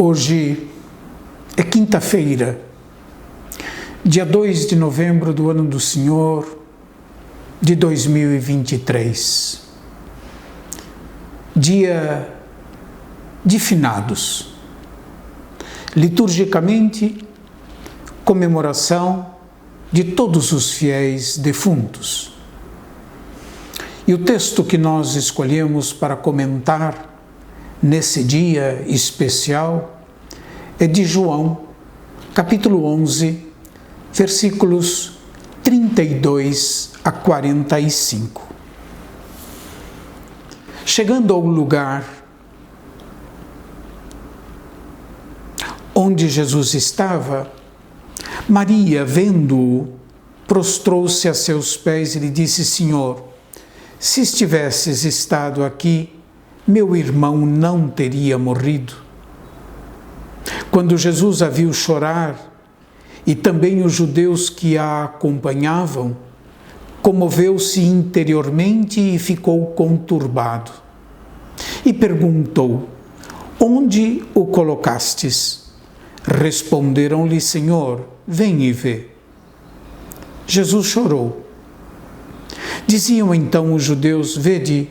Hoje é quinta-feira, dia 2 de novembro do ano do Senhor, de 2023. Dia de finados. Liturgicamente, comemoração de todos os fiéis defuntos. E o texto que nós escolhemos para comentar nesse dia especial é de João, capítulo 11, versículos 32 a 45. Chegando ao lugar onde Jesus estava, Maria, vendo-o, prostrou-se a seus pés e lhe disse: Senhor, se estivesses estado aqui, meu irmão não teria morrido. Quando Jesus a viu chorar, e também os judeus que a acompanhavam, comoveu-se interiormente e ficou conturbado. E perguntou: Onde o colocastes? Responderam-lhe: Senhor, vem e vê. Jesus chorou. Diziam então os judeus: Vede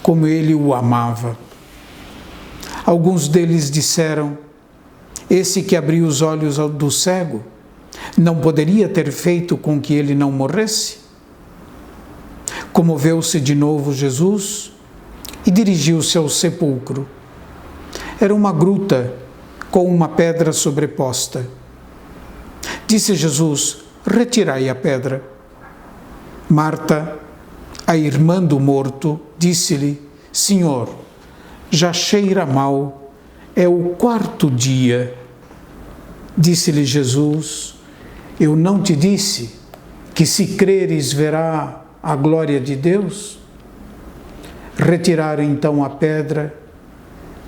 como ele o amava. Alguns deles disseram: Esse que abriu os olhos do cego, não poderia ter feito com que ele não morresse? Comoveu-se de novo Jesus e dirigiu-se ao sepulcro. Era uma gruta com uma pedra sobreposta. Disse Jesus: Retirai a pedra. Marta, a irmã do morto, disse-lhe: Senhor, já cheira mal, é o quarto dia. Disse-lhe Jesus: Eu não te disse que se creres verá a glória de Deus? Retiraram então a pedra.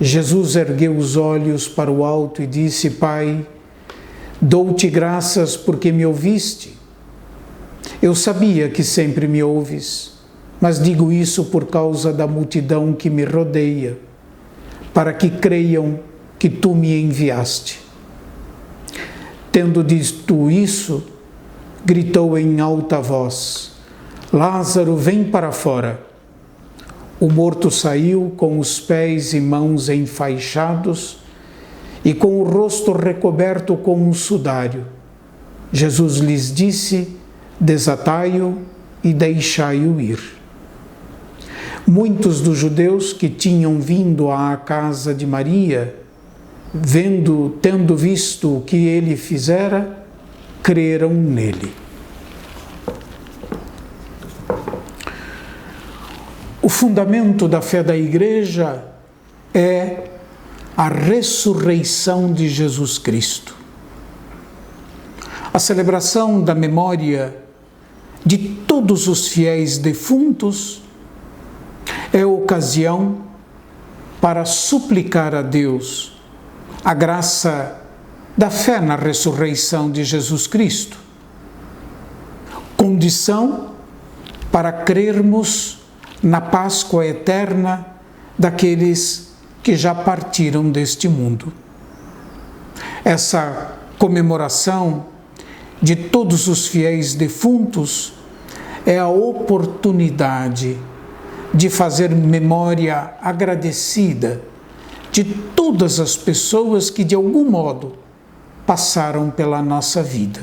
Jesus ergueu os olhos para o alto e disse: Pai, dou-te graças porque me ouviste. Eu sabia que sempre me ouves, mas digo isso por causa da multidão que me rodeia, para que creiam que tu me enviaste. Tendo dito isso, gritou em alta voz: Lázaro, vem para fora. O morto saiu com os pés e mãos enfaixados e com o rosto recoberto com um sudário. Jesus lhes disse: Desatai-o e deixai-o ir. Muitos dos judeus que tinham vindo à casa de Maria, tendo visto o que ele fizera, creram nele. O fundamento da fé da Igreja é a ressurreição de Jesus Cristo. A celebração da memória de todos os fiéis defuntos é ocasião para suplicar a Deus a graça da fé na ressurreição de Jesus Cristo, condição para crermos na Páscoa eterna daqueles que já partiram deste mundo. Essa comemoração de todos os fiéis defuntos é a oportunidade de fazer memória agradecida de todas as pessoas que de algum modo passaram pela nossa vida.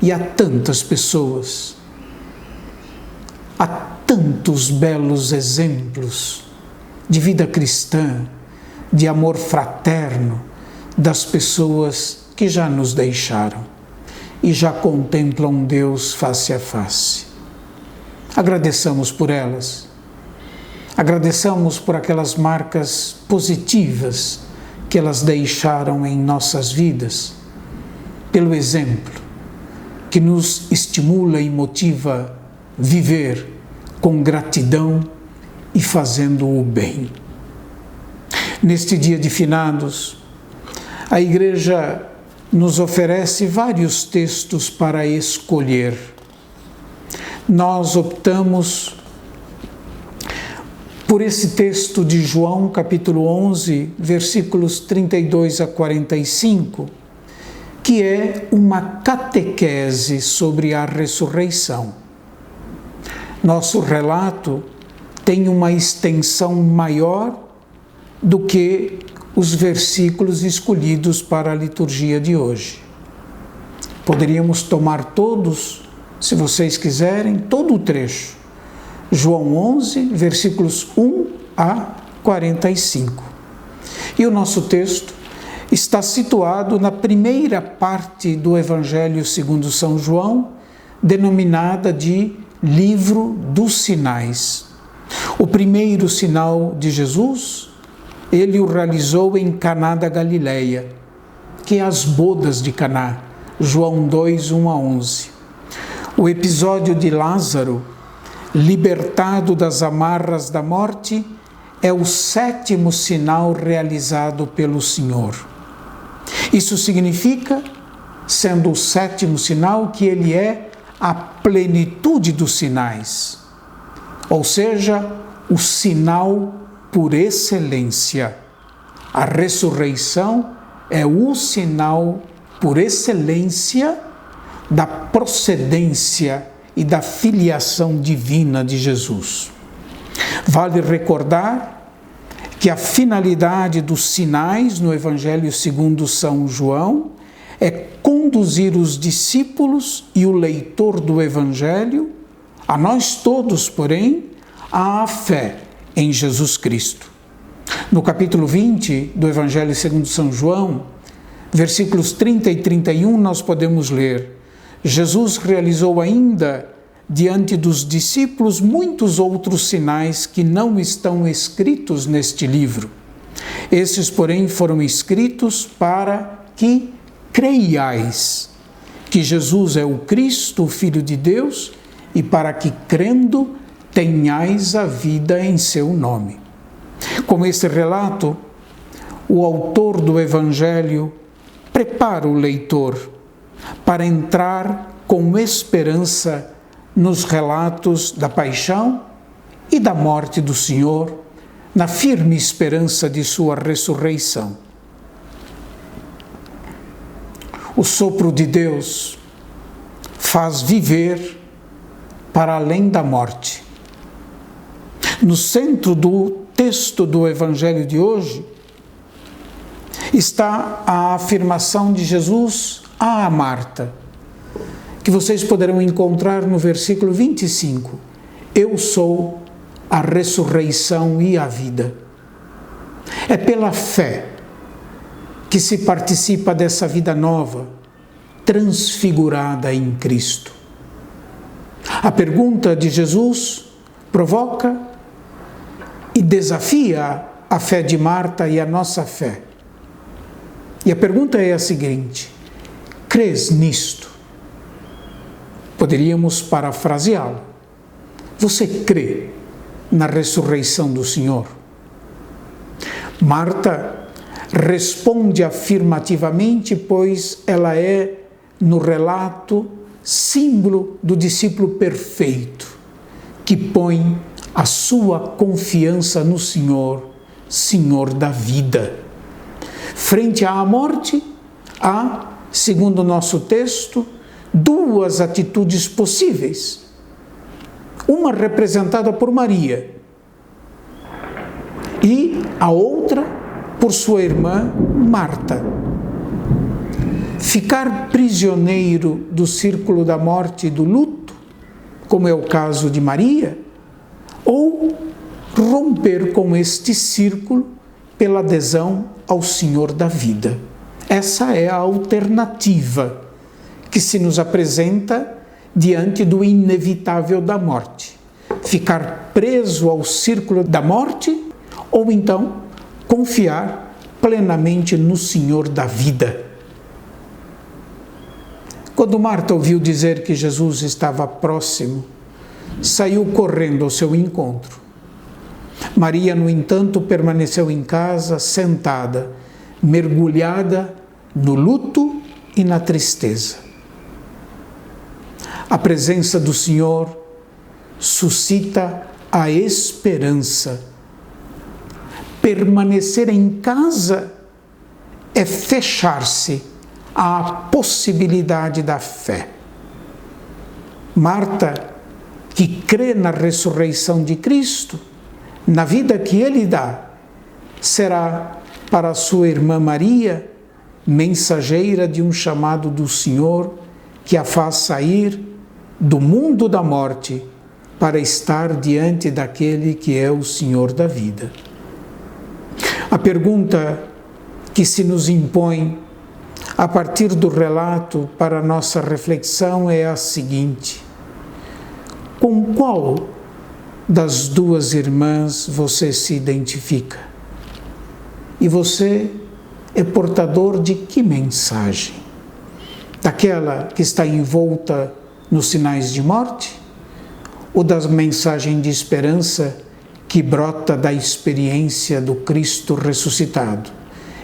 E há tantas pessoas, há tantos belos exemplos de vida cristã, de amor fraterno das pessoas que já nos deixaram e já contemplam Deus face a face. Agradeçamos por elas. Agradeçamos por aquelas marcas positivas que elas deixaram em nossas vidas, pelo exemplo que nos estimula e motiva a viver com gratidão e fazendo o bem. Neste dia de finados, a Igreja nos oferece vários textos para escolher. Nós optamos por esse texto de João, capítulo 11, versículos 32 a 45, que é uma catequese sobre a ressurreição. Nosso relato tem uma extensão maior do que os versículos escolhidos para a liturgia de hoje. Poderíamos tomar todos, se vocês quiserem, todo o trecho. João 11, versículos 1 a 45. E o nosso texto está situado na primeira parte do Evangelho segundo São João, denominada de Livro dos Sinais. O primeiro sinal de Jesus, ele o realizou em Caná da Galileia, que é as bodas de Caná, João 2, 1 a 11. O episódio de Lázaro, libertado das amarras da morte, é o 7º sinal realizado pelo Senhor. Isso significa, sendo o 7º sinal, que ele é a plenitude dos sinais, ou seja, o sinal por excelência. A ressurreição é o sinal por excelência da procedência e da filiação divina de Jesus. Vale recordar que a finalidade dos sinais no Evangelho segundo São João é conduzir os discípulos e o leitor do Evangelho, a nós todos, porém, à fé em Jesus Cristo. No capítulo 20 do Evangelho segundo São João, versículos 30 e 31, nós podemos ler: Jesus realizou ainda diante dos discípulos muitos outros sinais que não estão escritos neste livro. Esses, porém, foram escritos para que creiais que Jesus é o Cristo, o Filho de Deus, e para que, crendo, tenhais a vida em seu nome. Com esse relato, o autor do Evangelho prepara o leitor para entrar com esperança nos relatos da paixão e da morte do Senhor, na firme esperança de sua ressurreição. O sopro de Deus faz viver para além da morte. No centro do texto do Evangelho de hoje está a afirmação de Jesus a Marta, que vocês poderão encontrar no versículo 25. Eu sou a ressurreição e a vida. É pela fé que se participa dessa vida nova, transfigurada em Cristo. A pergunta de Jesus provoca e desafia a fé de Marta e a nossa fé. E a pergunta é a seguinte: crês nisto? Poderíamos parafraseá-lo. Você crê na ressurreição do Senhor? Marta responde afirmativamente, pois ela é, no relato, símbolo do discípulo perfeito, que põe a sua confiança no Senhor, Senhor da vida. Frente à morte, há, segundo o nosso texto, duas atitudes possíveis. Uma representada por Maria e a outra por sua irmã Marta. Ficar prisioneiro do círculo da morte e do luto, como é o caso de Maria, ou romper com este círculo pela adesão ao Senhor da vida. Essa é a alternativa que se nos apresenta diante do inevitável da morte. Ficar preso ao círculo da morte ou então confiar plenamente no Senhor da vida. Quando Marta ouviu dizer que Jesus estava próximo, saiu correndo ao seu encontro. Maria, no entanto, permaneceu em casa, sentada, mergulhada no luto e na tristeza. A presença do Senhor suscita a esperança permanecer em casa é fechar-se à possibilidade da fé. Marta, que crê na ressurreição de Cristo, na vida que Ele dá, será para sua irmã Maria mensageira de um chamado do Senhor que a faz sair do mundo da morte para estar diante daquele que é o Senhor da vida. A pergunta que se nos impõe a partir do relato para a nossa reflexão é a seguinte: com qual das duas irmãs você se identifica? E você é portador de que mensagem? Daquela que está envolta nos sinais de morte? Ou da mensagem de esperança que brota da experiência do Cristo ressuscitado?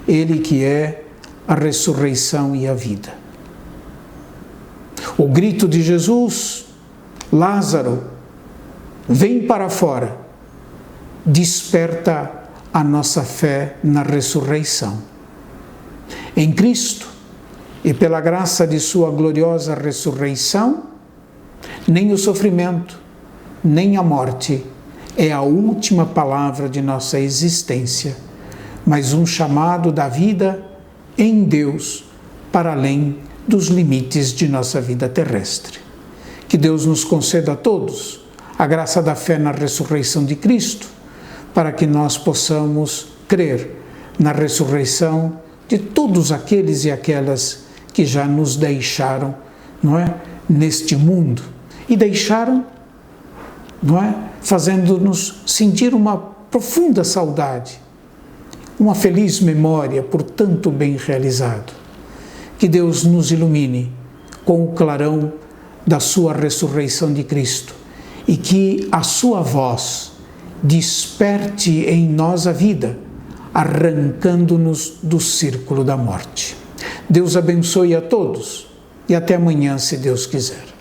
Ele que é a ressurreição e a vida. O grito de Jesus: Lázaro, vem para fora, desperta a nossa fé na ressurreição. Em Cristo, e pela graça de sua gloriosa ressurreição, nem o sofrimento, nem a morte é a última palavra de nossa existência, mas um chamado da vida em Deus para além dos limites de nossa vida terrestre. Que Deus nos conceda a todos a graça da fé na ressurreição de Cristo, para que nós possamos crer na ressurreição de todos aqueles e aquelas que já nos deixaram, não é, neste mundo, e deixaram, não é, fazendo-nos sentir uma profunda saudade, uma feliz memória por tanto bem realizado. Que Deus nos ilumine com o clarão da sua ressurreição de Cristo e que a sua voz desperte em nós a vida, arrancando-nos do círculo da morte. Deus abençoe a todos e até amanhã, se Deus quiser.